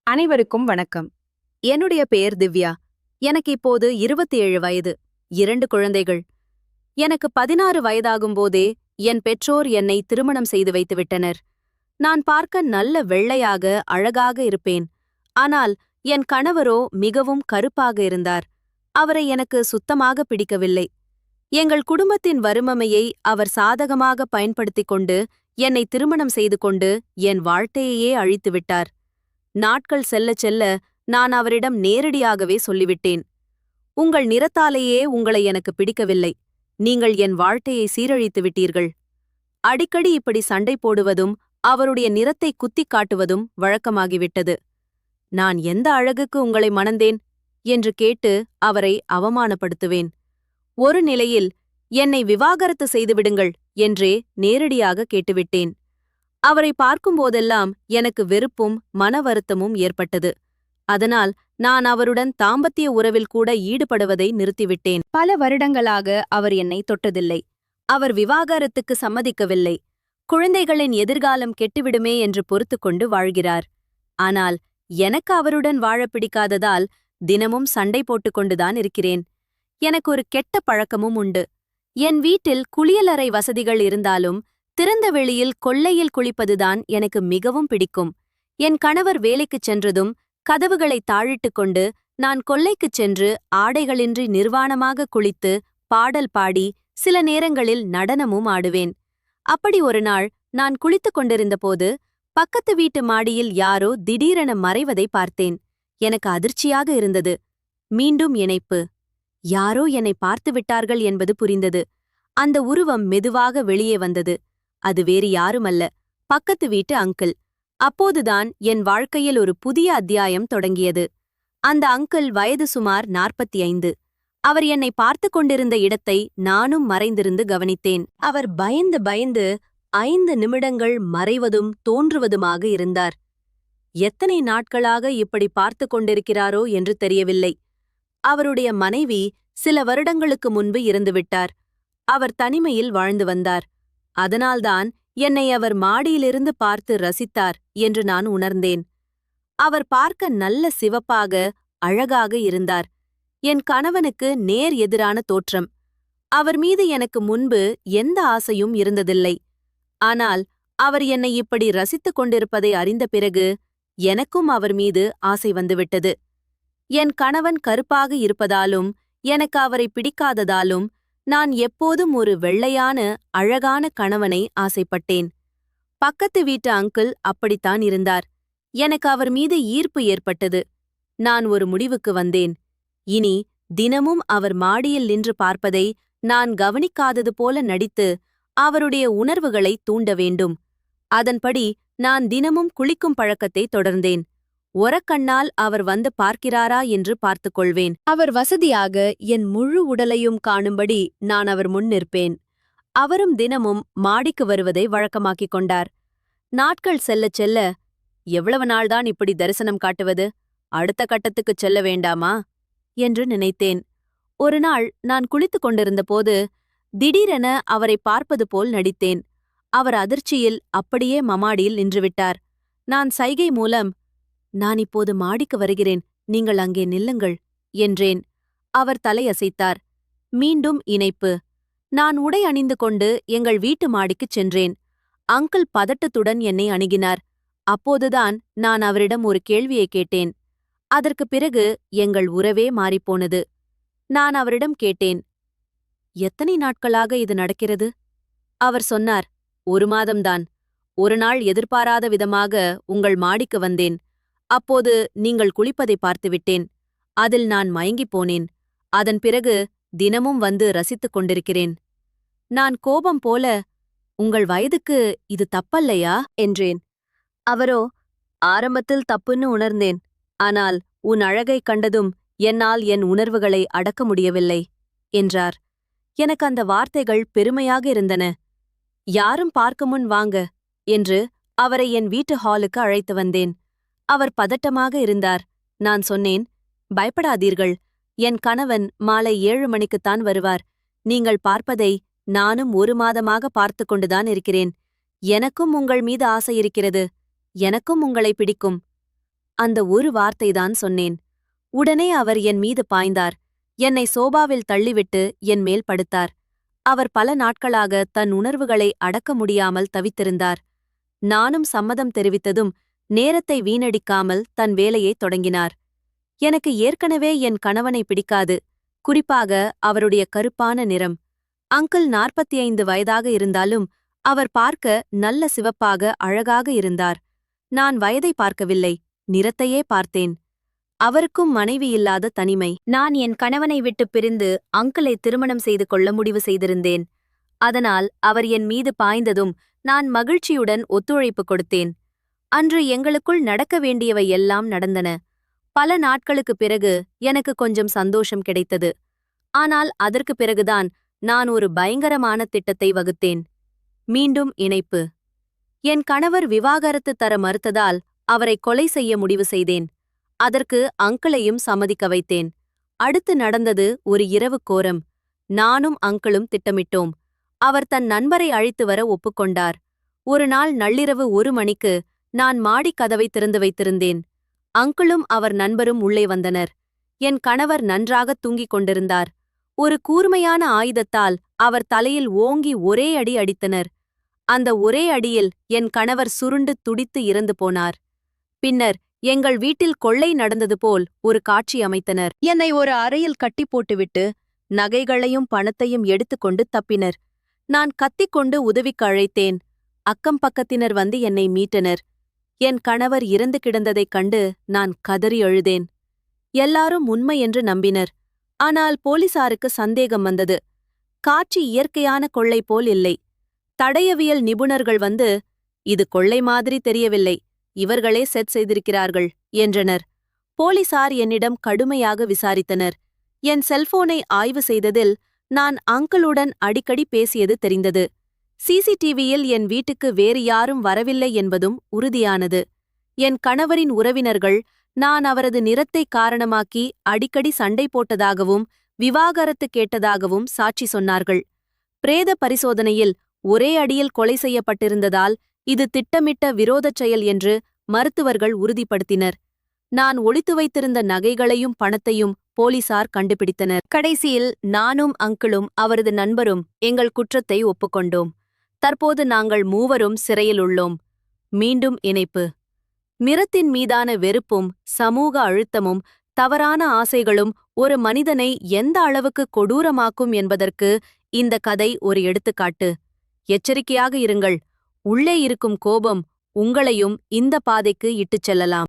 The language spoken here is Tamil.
அனைவருக்கும் வணக்கம். என்னுடைய பெயர் திவ்யா. எனக்கு இப்போது 27 வயது, 2 குழந்தைகள். எனக்கு 16 வயதாகும்போதே என் பெற்றோர் என்னை திருமணம் செய்து வைத்துவிட்டனர். நான் பார்க்க நல்ல வெள்ளையாக, அழகாக இருப்பேன். ஆனால் என் கணவரோ மிகவும் கருப்பாக இருந்தார். அவரை எனக்கு சுத்தமாக பிடிக்கவில்லை. எங்கள் குடும்பத்தின் வறுமையை அவர் சாதகமாக பயன்படுத்திக் கொண்டு என்னை திருமணம் செய்து கொண்டு என் வாழ்க்கையையே அழித்துவிட்டார். நாட்கள் செல்லச் செல்ல நான் அவரிடம் நேரடியாகவே சொல்லிவிட்டேன். உங்கள் நிறத்தாலேயே உங்களை எனக்கு பிடிக்கவில்லை. நீங்கள் என் வாழ்க்கையை சீரழித்து விட்டீர்கள். அடிக்கடி இப்படி சண்டை போடுவதும் அவருடைய நிறத்தை குத்திக் காட்டுவதும் வழக்கமாகிவிட்டது. நான் எந்த அழகுக்கு உங்களை மணந்தேன் என்று கேட்டு அவரை அவமானப்படுத்துவேன். ஒரு நிலையில் என்னை விவாகரத்து செய்துவிடுங்கள் என்றே நேரடியாக கேட்டுவிட்டேன். அவரை பார்க்கும்போதெல்லாம் எனக்கு வெறுப்பும் மன வருத்தமும் ஏற்பட்டது. அதனால் நான் அவருடன் தாம்பத்திய உறவில் கூட ஈடுபடுவதை நிறுத்திவிட்டேன். பல வருடங்களாக அவர் என்னை தொட்டதில்லை. அவர் விவாகரத்துக்கு சம்மதிக்கவில்லை. குழந்தைகளின் எதிர்காலம் கெட்டுவிடுமே என்று பொறுத்துக்கொண்டு வாழ்கிறார். ஆனால் எனக்கு அவருடன் வாழ பிடிக்காததால் தினமும் சண்டை போட்டுக்கொண்டுதான் இருக்கிறேன். எனக்கு ஒரு கெட்ட பழக்கமும் உண்டு. என் வீட்டில் குளியலறை வசதிகள் இருந்தாலும் திறந்த வெளியில் கொல்லையில் குளிப்பதுதான் எனக்கு மிகவும் பிடிக்கும். என் கணவர் வேலைக்குச் சென்றதும் கதவுகளை தாழிட்டுக் கொண்டு நான் கொல்லைக்குச் சென்று ஆடைகளின்றி நிர்வாணமாக குளித்து பாடல் பாடி சில நேரங்களில் நடனமும் ஆடுவேன். அப்படி ஒரு நாள் நான் குளித்துக் கொண்டிருந்தபோது பக்கத்து வீட்டு மாடியில் யாரோ திடீரென மறைவதை பார்த்தேன். எனக்கு அதிர்ச்சியாக இருந்தது. மீண்டும் இணைப்பு. யாரோ என்னை பார்த்து விட்டார்கள் என்பது புரிந்தது. அந்த உருவம் மெதுவாக வெளியே வந்தது. அது வேறு யாருமல்ல, பக்கத்து வீட்டு அங்கிள். அப்போதுதான் என் வாழ்க்கையில் ஒரு புதிய அத்தியாயம் தொடங்கியது. அந்த அங்கிள் வயது சுமார் 45. அவர் என்னை பார்த்து கொண்டிருந்த இடத்தை நானும் மறைந்திருந்து கவனித்தேன். அவர் பயந்து பயந்து 5 நிமிடங்கள் மறைவதும் தோன்றுவதுமாக இருந்தார். எத்தனை நாட்களாக இப்படி பார்த்து கொண்டிருக்கிறாரோ என்று தெரியவில்லை. அவருடைய மனைவி சில வருடங்களுக்கு முன்பு இறந்துவிட்டார். அவர் தனிமையில் வாழ்ந்து வந்தார். அதனால்தான் என்னை அவர் மாடியிலிருந்து பார்த்து ரசித்தார் என்று நான் உணர்ந்தேன். அவர் பார்க்க நல்ல சிவப்பாக, அழகாக இருந்தார். என் கணவனுக்கு நேர் எதிரான தோற்றம். அவர் மீது எனக்கு முன்பு எந்த ஆசையும் இருந்ததில்லை. ஆனால் அவர் என்னை இப்படி ரசித்துக் கொண்டிருப்பதை அறிந்த பிறகு எனக்கும் அவர் மீது ஆசை வந்துவிட்டது. என் கணவன் கருப்பாக இருப்பதாலும் எனக்கு அவரை பிடிக்காததாலும் நான் எப்போதும் ஒரு வெள்ளையான அழகான கணவனை ஆசைப்பட்டேன். பக்கத்து வீட்டு அங்கிள் அப்படித்தான் இருந்தார். எனக்கு அவர் மீது ஈர்ப்பு ஏற்பட்டது. நான் ஒரு முடிவுக்கு வந்தேன். இனி தினமும் அவர் மாடியில் நின்று பார்ப்பதை நான் கவனிக்காதது போல நடித்து அவருடைய உணர்வுகளை தூண்ட வேண்டும். அதன்படி நான் தினமும் குளிக்கும் பழக்கத்தை தொடர்ந்தேன். ஒரக்கண்ணால் அவர் வந்து பார்க்கிறாரா என்று பார்த்துக் கொள்வேன். அவர் வசதியாக என் முழு உடலையும் காணும்படி நான் அவர் முன் நிற்பேன். அவரும் தினமும் மாடிக்கு வருவதை வழக்கமாக்கிக் கொண்டார். நாட்கள் செல்லச் செல்ல, எவ்வளவு நாள்தான் இப்படி தரிசனம் காட்டுவது? அடுத்த கட்டத்துக்குச் செல்ல வேண்டாமா என்று நினைத்தேன். ஒரு நாள் நான் குளித்துக் கொண்டிருந்தபோது திடீரென அவரை பார்ப்பது போல் நடித்தேன். அவர் அதிர்ச்சியில் அப்படியே மமாடியில் நின்றுவிட்டார். நான் சைகை மூலம், நான் இப்போது மாடிக்கு வருகிறேன், நீங்கள் அங்கே நில்லுங்கள் என்றேன். அவர் தலையசைத்தார். மீண்டும் இணைப்பு. நான் உடை அணிந்து கொண்டு எங்கள் வீட்டு மாடிக்குச் சென்றேன். அங்கிள் பதட்டத்துடன் என்னை அணுகினார். அப்போதுதான் நான் அவரிடம் ஒரு கேள்வியை கேட்டேன். அதற்குப் பிறகு எங்கள் உறவே மாறிப்போனது. நான் அவரிடம் கேட்டேன், எத்தனை நாட்களாக இது நடக்கிறது? அவர் சொன்னார், 1 மாதம்தான். ஒரு நாள் எதிர்பாராத விதமாக உங்கள் மாடிக்கு வந்தேன். அப்போது நீங்கள் குளிப்பதை பார்த்துவிட்டேன். அதில் நான் மயங்கிப் போனேன். அதன் பிறகு தினமும் வந்து ரசித்துக் கொண்டிருக்கிறேன். நான் கோபம் போல, உங்கள் வயதுக்கு இது தப்பல்லையா என்றேன். அவரோ, ஆரம்பத்தில் தப்புன்னு உணர்ந்தேன். ஆனால் உன் அழகைக் கண்டதும் என்னால் என் உணர்வுகளை அடக்க முடியவில்லை என்றார். எனக்கு அந்த வார்த்தைகள் பெருமையாக இருந்தன. யாரும் பார்க்க முன் வாங்க என்று அவரை என் வீட்டு ஹாலுக்கு அழைத்து வந்தேன். அவர் பதட்டமாக இருந்தார். நான் சொன்னேன், பயப்படாதீர்கள். என் கணவன் மாலை 7 மணிக்குத்தான் வருவார். நீங்கள் பார்ப்பதை நானும் 1 மாதமாக பார்த்து கொண்டுதான் இருக்கிறேன். எனக்கும் உங்கள் மீது ஆசை இருக்கிறது. எனக்கும் உங்களை பிடிக்கும். அந்த ஒரு வார்த்தைதான் சொன்னேன். உடனே அவர் என் மீது பாய்ந்தார். என்னை சோபாவில் தள்ளிவிட்டு என் மேல் படுத்தார். அவர் பல நாட்களாக தன் உணர்வுகளை அடக்க முடியாமல் தவித்திருந்தார். நானும் சம்மதம் தெரிவித்ததும் நேரத்தை வீணடிக்காமல் தன் வேலையைத் தொடங்கினார். எனக்கு ஏற்கனவே என் கணவனை பிடிக்காது, குறிப்பாக அவருடைய கருப்பான நிறம். அங்கிள் 45 வயதாக இருந்தாலும் அவர் பார்க்க நல்ல சிவப்பாக அழகாக இருந்தார். நான் வயதை பார்க்கவில்லை, நிறத்தையே பார்த்தேன். அவருக்கும் மனைவி இல்லாத தனிமை. நான் என் கணவனை விட்டுப் பிரிந்து அங்கிளை திருமணம் செய்து கொள்ள முடிவு செய்திருந்தேன். அதனால் அவர் என் மீது பாய்ந்ததும் நான் மகிழ்ச்சியுடன் ஒத்துழைப்பு கொடுத்தேன். அன்று எங்களுக்குள் நடக்க வேண்டியவை எல்லாம் நடந்தன. பல நாட்களுக்குப் பிறகு எனக்கு கொஞ்சம் சந்தோஷம் கிடைத்தது. ஆனால் அதற்குப் பிறகுதான் நான் ஒரு பயங்கரமான திட்டத்தை வகுத்தேன். மீண்டும் இணைப்பு. என் கணவர் விவாகரத்து தர மறுத்ததால் அவரை கொலை செய்ய முடிவு செய்தேன். அதற்கு அங்கிளையும் சம்மதிக்க வைத்தேன். அடுத்து நடந்தது ஒரு இரவு கோரம். நானும் அங்கிளும் திட்டமிட்டோம். அவர் தன் நண்பரை அழைத்து வர ஒப்புக்கொண்டார். ஒரு நாள் நள்ளிரவு 1 மணிக்கு நான் மாடிக் கதவை திறந்து வைத்திருந்தேன். அங்கிளும் அவர் நண்பரும் உள்ளே வந்தனர். என் கணவர் நன்றாக தூங்கிக் கொண்டிருந்தார். ஒரு கூர்மையான ஆயுதத்தால் அவர் தலையில் ஓங்கி ஒரே அடி அடித்தனர். அந்த ஒரே அடியில் என் கணவர் சுருண்டு துடித்து இறந்து போனார். பின்னர் எங்கள் வீட்டில் கொள்ளை நடந்தது போல் ஒரு காட்சி அமைத்தனர். என்னை ஒரு அறையில் கட்டி போட்டுவிட்டு நகைகளையும் பணத்தையும் எடுத்துக்கொண்டு தப்பினர். நான் கத்திக்கொண்டு உதவிக்கு அழைத்தேன். அக்கம் பக்கத்தினர் வந்து என்னை மீட்டனர். என் கணவர் இறந்து கிடந்ததைக் கண்டு நான் கதறி அழுதேன். எல்லாரும் உண்மை என்று நம்பினர். ஆனால் போலீசாருக்கு சந்தேகம் வந்தது. காட்சி இயற்கையான கொள்ளை போல் இல்லை. தடயவியல் நிபுணர்கள் வந்து, இது கொள்ளை மாதிரி தெரியவில்லை, இவர்களே செட் செய்திருக்கிறார்கள் என்றனர். போலீசார் என்னிடம் கடுமையாக விசாரித்தனர். என் செல்போனை ஆய்வு செய்ததில் நான் அங்கிளுடன் அடிக்கடி பேசியது தெரிந்தது. சிசிடிவியில் என் வீட்டுக்கு வேறு யாரும் வரவில்லை என்பதும் உறுதியானது. என் கணவரின் உறவினர்கள் நான் அவரது நிறத்தை காரணமாக்கி அடிக்கடி சண்டை போட்டதாகவும் விவாகரத்து கேட்டதாகவும் சாட்சி சொன்னார்கள். பிரேத பரிசோதனையில் ஒரே அடியில் கொலை செய்யப்பட்டிருந்ததால் இது திட்டமிட்ட விரோதச் செயல் என்று மருத்துவர்கள் உறுதிப்படுத்தினர். நான் ஒளித்து வைத்திருந்த நகைகளையும் பணத்தையும் போலீசார் கண்டுபிடித்தனர். கடைசியில் நானும் அங்கிளும் அவரது நண்பரும் எங்கள் குற்றத்தை ஒப்புக்கொண்டோம். தற்போது நாங்கள் மூவரும் சிறையில் உள்ளோம். மீண்டும் இணைப்பு. நிறத்தின் மீதான வெறுப்பும் சமூக அழுத்தமும் தவறான ஆசைகளும் ஒரு மனிதனை எந்த அளவுக்கு கொடூரமாக்கும் என்பதற்கு இந்த கதை ஒரு எடுத்துக்காட்டு. எச்சரிக்கையாக இருங்கள். உள்ளே இருக்கும் கோபம் உங்களையும் இந்த பாதைக்கு இட்டுச் செல்லலாம்.